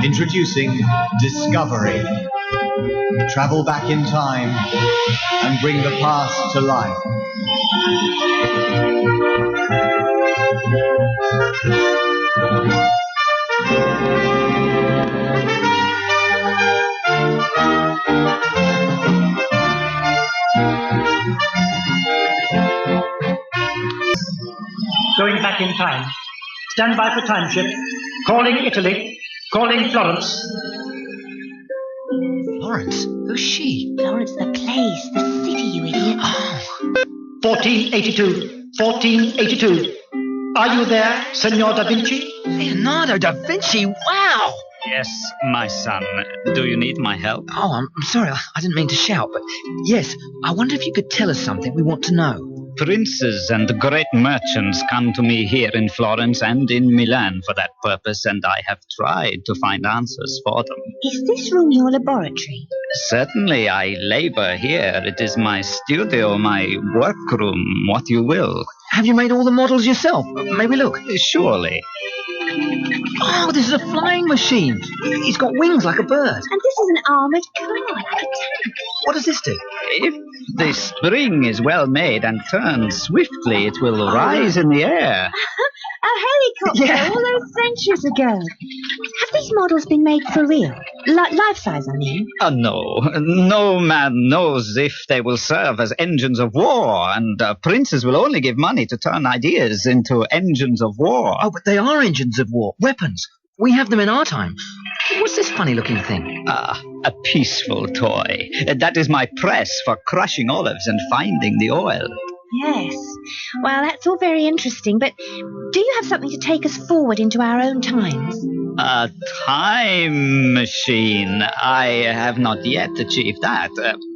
Introducing Discovery. Travel back in time and bring the past to life. Going back in time. Stand by for time ship. Calling Italy. Calling Florence. Florence? Who's she? Florence, the place, the city, you idiot. Oh. 1482. 1482. Are you there, Signor Da Vinci? Leonardo Da Vinci? Wow! Yes, my son. Do you need my help? Oh, I'm sorry. I didn't mean to shout, but yes, I wonder if you could tell us something we want to know. Princes and great merchants come to me here in Florence and in Milan for that purpose, and I have tried to find answers for them. Is this room your laboratory? Certainly, I labor here. It is my studio, my workroom, what you will. Have you made all the models yourself? May we look? Surely. Oh, this is a flying machine. It's got wings like a bird. And this is an armoured car, like a tank. What does this do? If the spring is well made and turns swiftly, it will rise in the air. A helicopter all those centuries ago. Have these models been made for real? Life-size, I mean. No. No man knows if they will serve as engines of war, and princes will only give money to turn ideas into engines of war. Oh, but they are engines of war. Weapons. We have them in our time. What's this funny-looking thing? Ah, a peaceful toy. That is my press for crushing olives and finding the oil. Yes. Well, that's all very interesting, but do you have something to take us forward into our own times? A time machine. I have not yet achieved that,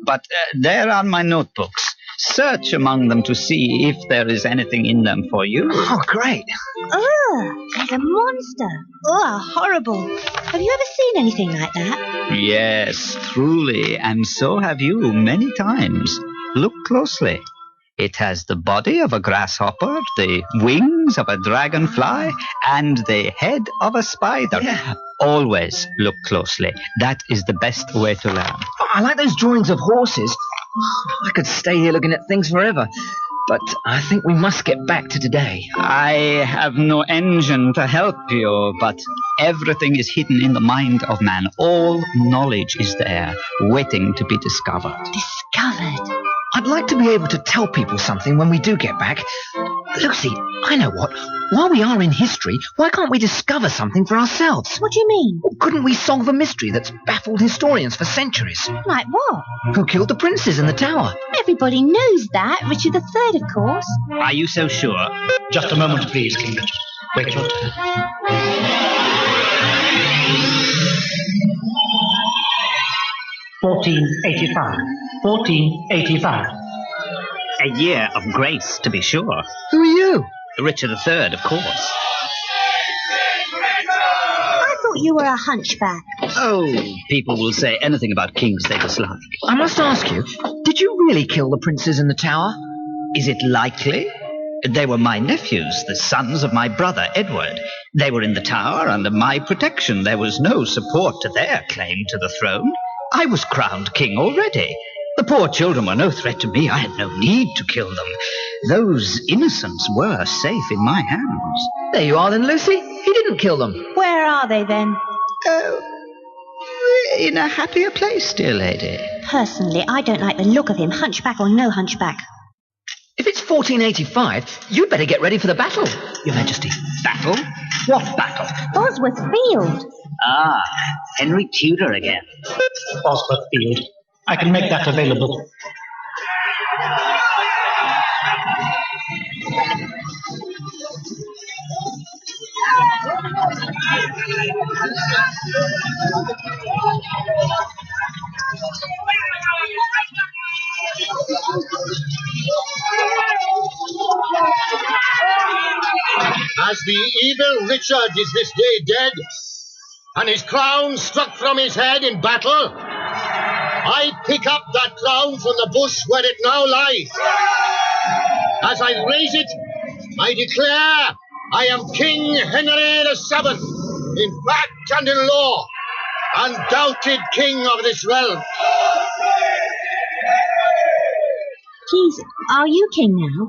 but there are my notebooks. Search among them to see if there is anything in them for you. Oh, great. Oh, there's a monster. Oh, horrible. Have you ever seen anything like that? Yes, truly, and so have you many times. Look closely. It has the body of a grasshopper, the wings of a dragonfly, and the head of a spider. Yeah. Always look closely. That is the best way to learn. Oh, I like those drawings of horses. I could stay here looking at things forever. But I think we must get back to today. I have no engine to help you, but everything is hidden in the mind of man. All knowledge is there, waiting to be discovered. Discovered? I'd like to be able to tell people something when we do get back. Lucy, I know what. While we are in history, why can't we discover something for ourselves? What do you mean? Well, couldn't we solve a mystery that's baffled historians for centuries? Like what? Who killed the princes in the tower? Everybody knows that. Richard III, of course. Are you so sure? Just a moment, please, King Richard. Wait your turn. "1485. 1485. A year of grace, to be sure. Who are you? Richard III, of course. I thought you were a hunchback. Oh, people will say anything about kings they dislike. I must ask you, did you really kill the princes in the tower? Is it likely? They were my nephews, the sons of my brother Edward. They were in the tower under my protection. There was no support to their claim to the throne. I was crowned king already. The poor children were no threat to me. I had no need to kill them. Those innocents were safe in my hands. There you are then, Lucy. He didn't kill them. Where are they then? In a happier place, dear lady. Personally, I don't like the look of him, hunchback or no hunchback. If it's 1485, you'd better get ready for the battle, Your Majesty. Battle? What battle? Bosworth Field. Ah, Henry Tudor again. Bosworth Field. I can make that available. As the evil Richard is this day dead, and his crown struck from his head in battle, I pick up that crown from the bush where it now lies. As I raise it, I declare I am King Henry VII, in fact and in law. undoubted king of this realm. Please, are you king now?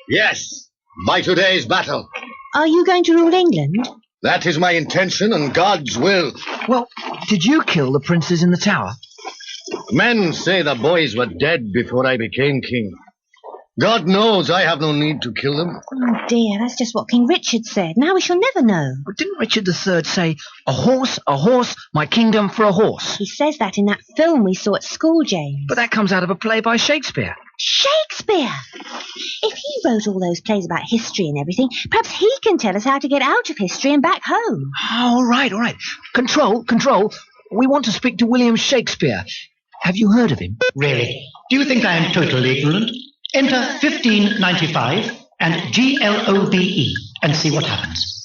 Yes, by today's battle. Are you going to rule England? That is my intention and God's will. Well, did you kill the princes in the tower? Men say the boys were dead before I became king. God knows I have no need to kill them. Oh, dear, that's just what King Richard said. Now we shall never know. But didn't Richard III say, a horse, my kingdom for a horse? He says that in that film we saw at school, James. But that comes out of a play by Shakespeare. Shakespeare! If he wrote all those plays about history and everything, perhaps he can tell us how to get out of history and back home. All right. Control. We want to speak to William Shakespeare. Have you heard of him? Really? Do you think I am totally ignorant? Enter 1595 and GLOBE and see what happens.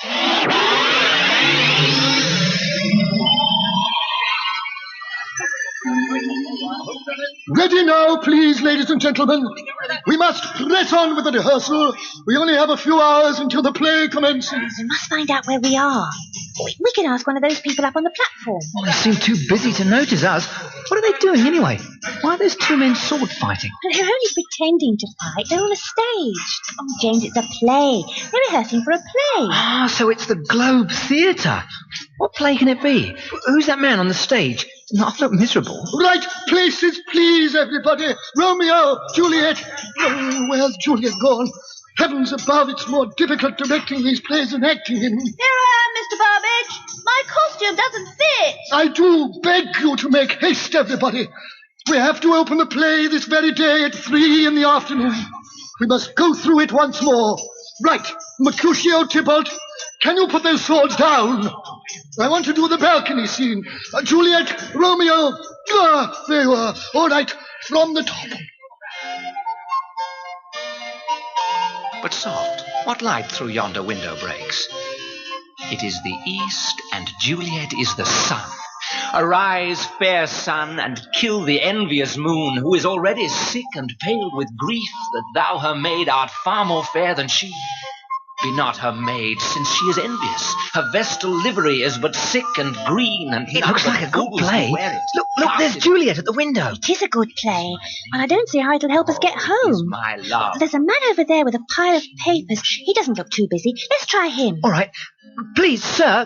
Ready now, please, ladies and gentlemen. We must press on with the rehearsal. We only have a few hours until the play commences. We must find out where we are. We can ask one of those people up on the platform. Well, they seem too busy to notice us. What are they doing anyway? Why are those two men sword fighting? They're only pretending to fight. They're on a stage. Oh, James, it's a play. They're rehearsing for a play. Ah, so it's the Globe Theatre. What play can it be? Who's that man on the stage? Not look miserable. Right places, please, everybody. Romeo, Juliet. Oh, where's Juliet gone? Heavens above, it's more difficult directing these plays than acting in them. Here I am, Mr. Burbage. My costume doesn't fit. I do beg you to make haste, everybody. We have to open the play this very day at 3 in the afternoon. We must go through it once more. Right, Mercutio, Tybalt, can you put those swords down? I want to do the balcony scene. Juliet, Romeo. There you are. All right, from the top. But soft, what light through yonder window breaks? It is the east, and Juliet is the sun. Arise, fair sun, and kill the envious moon, who is already sick and pale with grief that thou, her maid, art far more fair than she. Be not her maid, since she is envious. Her vestal livery is but sick and green, and it looks like a good play. Look, there's Juliet at the window. It is a good play, and I don't see how it'll help us get home. My love. There's a man over there with a pile of papers. He doesn't look too busy. Let's try him. All right. Please, sir,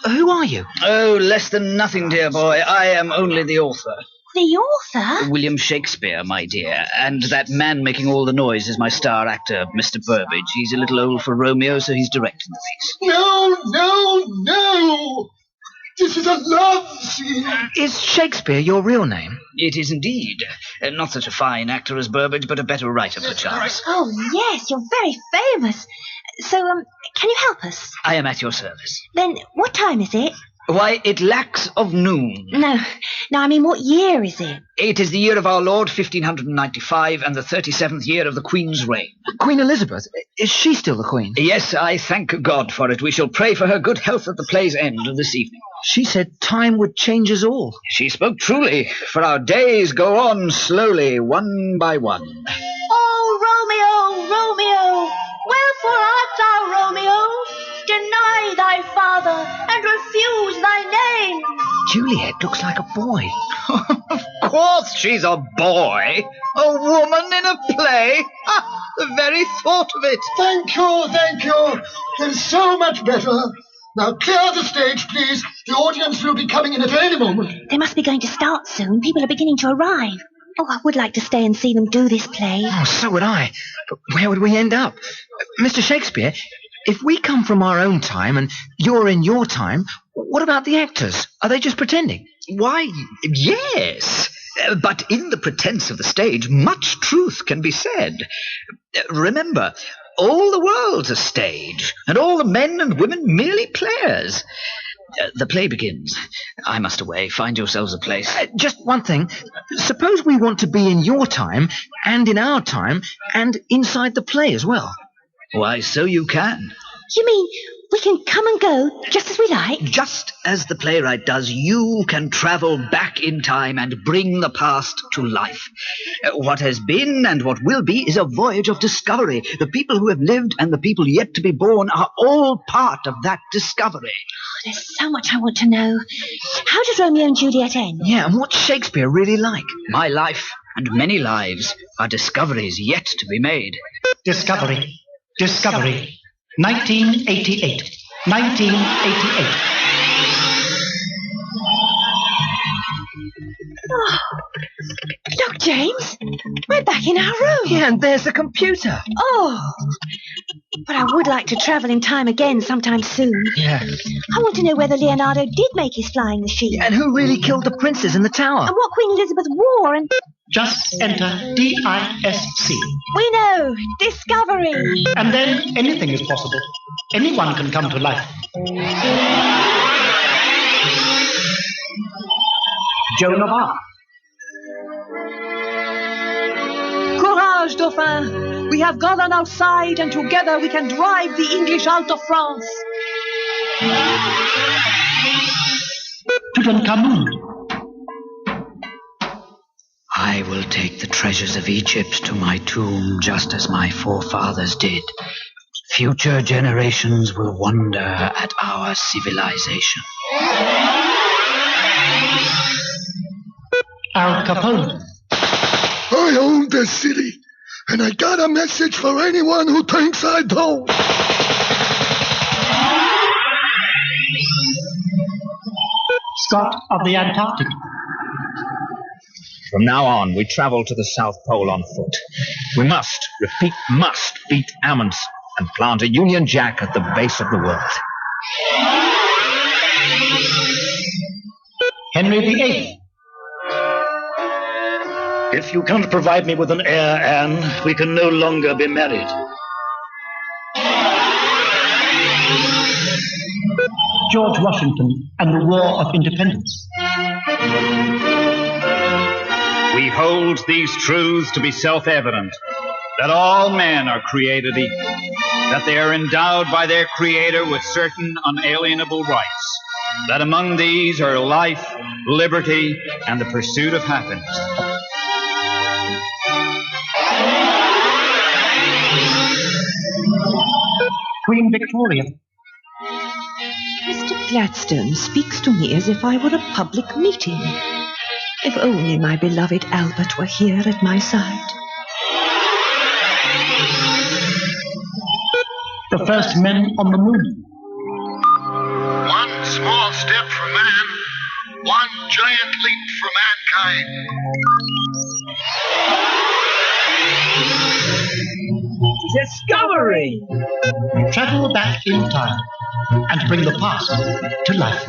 who are you? Oh, less than nothing, dear boy. I am only the author. The author? William Shakespeare, my dear. And that man making all the noise is my star actor, Mr. Burbage. He's a little old for Romeo, so he's directing the piece. No! This is a love scene. Is Shakespeare your real name? It is indeed. Not such a fine actor as Burbage, but a better writer, perchance. Oh, yes, you're very famous. So, can you help us? I am at your service. Then, what time is it? Why, it lacks of noon. No, I mean, what year is it? It is the year of our Lord, 1595, and the 37th year of the Queen's reign. Queen Elizabeth? Is she still the Queen? Yes, I thank God for it. We shall pray for her good health at the play's end this evening. She said time would change us all. She spoke truly, for our days go on slowly, one by one. Oh, Romeo, wherefore art thou, Romeo? Deny thy father and refuse thy name. Juliet looks like a boy. Of course she's a boy. A woman in a play. The very thought of it. Thank you. It's so much better. Now clear the stage, please. The audience will be coming in at any moment. They must be going to start soon. People are beginning to arrive. Oh, I would like to stay and see them do this play. Oh, so would I. But where would we end up? Mr. Shakespeare, if we come from our own time and you're in your time, what about the actors? Are they just pretending? Why, yes. But in the pretense of the stage, much truth can be said. Remember, all the world's a stage, and all the men and women merely players. The play begins. I must away. Find yourselves a place. Just one thing. Suppose we want to be in your time, and in our time, and inside the play as well. Why, so you can. You mean we can come and go just as we like? Just as the playwright does, you can travel back in time and bring the past to life. What has been and what will be is a voyage of discovery. The people who have lived and the people yet to be born are all part of that discovery. Oh, there's so much I want to know. How does Romeo and Juliet end? Yeah, and what's Shakespeare really like? My life and many lives are discoveries yet to be made. Discovery. 1988. 1988. Oh, look, James. We're back in our room. Yeah, and there's the computer. Oh, but I would like to travel in time again sometime soon. Yeah. I want to know whether Leonardo did make his flying machine. And who really killed the princes in the tower? And what Queen Elizabeth wore and... Just enter DISC. We know. Discovery. And then anything is possible. Anyone can come to life. Joan of Arc. Courage, Dauphin. We have God on our side, and together we can drive the English out of France. Tutankhamun. I will take the treasures of Egypt to my tomb just as my forefathers did. Future generations will wonder at our civilization. Al Capone. I own this city, and I got a message for anyone who thinks I don't. Scott of the Antarctic. From now on, we travel to the South Pole on foot. We must, repeat, must beat Amundsen and plant a Union Jack at the base of the world. Henry VIII. If you can't provide me with an heir, Anne, we can no longer be married. George Washington and the War of Independence. We hold these truths to be self-evident, that all men are created equal, that they are endowed by their Creator with certain unalienable rights, that among these are life, liberty, and the pursuit of happiness. Queen Victoria. Mr. Gladstone speaks to me as if I were a public meeting. If only my beloved Albert were here at my side. The first men on the moon. One small step for man, one giant leap for mankind. Discovery! Travel back in time and bring the past to life.